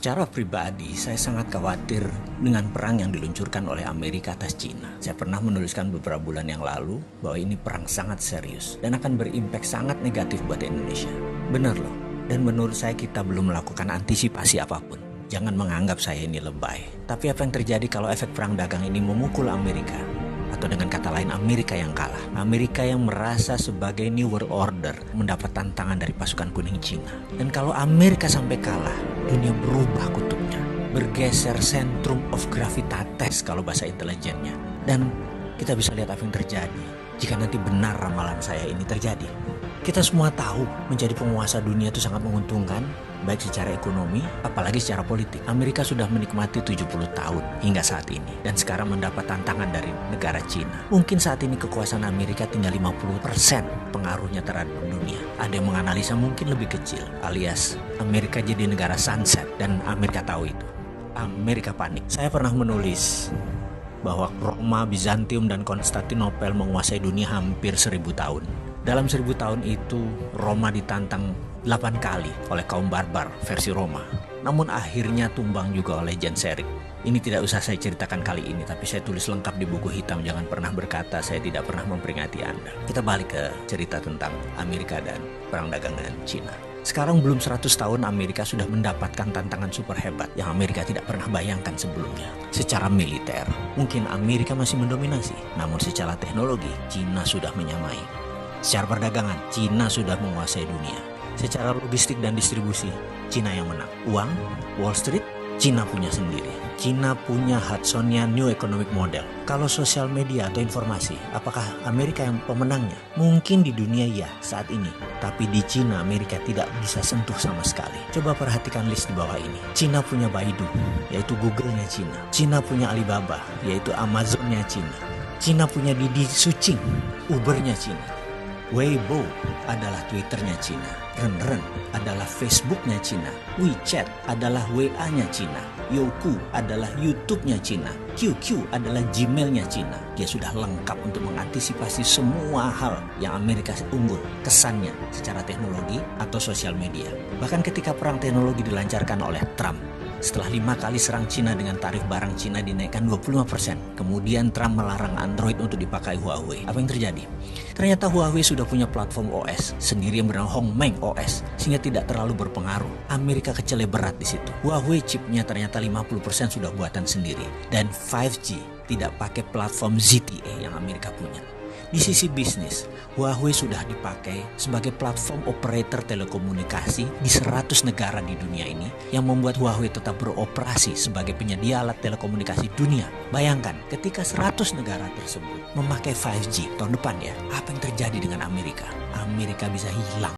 Secara pribadi, saya sangat khawatir dengan perang yang diluncurkan oleh Amerika atas Cina. Saya pernah menuliskan beberapa bulan yang lalu bahwa ini perang sangat serius dan akan berimpak sangat negatif buat Indonesia. Benar loh, dan menurut saya kita belum melakukan antisipasi apapun. Jangan menganggap saya ini lebay. Tapi apa yang terjadi kalau efek perang dagang ini memukul Amerika? Atau dengan kata lain, Amerika yang kalah. Amerika yang merasa sebagai New World Order mendapat tantangan dari pasukan kuning Cina. Dan kalau Amerika sampai kalah, dunia berubah kutubnya. Bergeser centrum of gravitatis kalau bahasa intelijennya. Dan kita bisa lihat apa yang terjadi jika nanti benar ramalan saya ini terjadi. Kita semua tahu menjadi penguasa dunia itu sangat menguntungkan, baik secara ekonomi, apalagi secara politik. Amerika sudah menikmati 70 tahun hingga saat ini, dan sekarang mendapat tantangan dari negara Cina. Mungkin saat ini kekuasaan Amerika tinggal 50% pengaruhnya terhadap dunia. Ada yang menganalisa mungkin lebih kecil, alias Amerika jadi negara sunset, dan Amerika tahu itu. Amerika panik. Saya pernah menulis bahwa Roma, Bizantium, dan Konstantinopel menguasai dunia hampir 1000 tahun. Dalam 1000 tahun itu, Roma ditantang 8 kali oleh kaum barbar versi Roma. Namun akhirnya tumbang juga oleh Genseric. Ini tidak usah saya ceritakan kali ini, tapi saya tulis lengkap di buku hitam. Jangan pernah berkata saya tidak pernah memperingati Anda. Kita balik ke cerita tentang Amerika dan perang dagang dengan Cina. Sekarang belum 100 tahun Amerika sudah mendapatkan tantangan super hebat yang Amerika tidak pernah bayangkan sebelumnya. Secara militer, mungkin Amerika masih mendominasi. Namun secara teknologi, Cina sudah menyamai. Secara perdagangan, Cina sudah menguasai dunia. Secara logistik dan distribusi, Cina yang menang. Uang, Wall Street, Cina punya sendiri. Cina punya Hudsonian New Economic Model. Kalau sosial media atau informasi, apakah Amerika yang pemenangnya? Mungkin di dunia ya saat ini. Tapi di Cina, Amerika tidak bisa sentuh sama sekali. Coba perhatikan list di bawah ini. Cina punya Baidu, yaitu Google-nya Cina. Cina punya Alibaba, yaitu Amazon-nya Cina. Cina punya Didi Sucing, Uber-nya Cina. Weibo adalah Twitter-nya Cina. Renren adalah Facebook-nya Cina. WeChat adalah WA-nya Cina. Youku adalah YouTube-nya Cina. QQ adalah Gmail-nya Cina. Dia sudah lengkap untuk mengantisipasi semua hal yang Amerika unggul kesannya secara teknologi atau sosial media. Bahkan ketika perang teknologi dilancarkan oleh Trump, setelah 5 kali serang Cina dengan tarif barang Cina dinaikkan 25%. Kemudian Trump melarang Android untuk dipakai Huawei. Apa yang terjadi? Ternyata Huawei sudah punya platform OS sendiri yang bernama Hongmeng OS, sehingga tidak terlalu berpengaruh. Amerika kecele berat di situ. Huawei chipnya ternyata 50% sudah buatan sendiri. Dan 5G tidak pakai platform ZTE yang Amerika punya. Di sisi bisnis, Huawei sudah dipakai sebagai platform operator telekomunikasi di 100 negara di dunia ini yang membuat Huawei tetap beroperasi sebagai penyedia alat telekomunikasi dunia. Bayangkan, ketika 100 negara tersebut memakai 5G tahun depan ya, apa yang terjadi dengan Amerika? Amerika bisa hilang.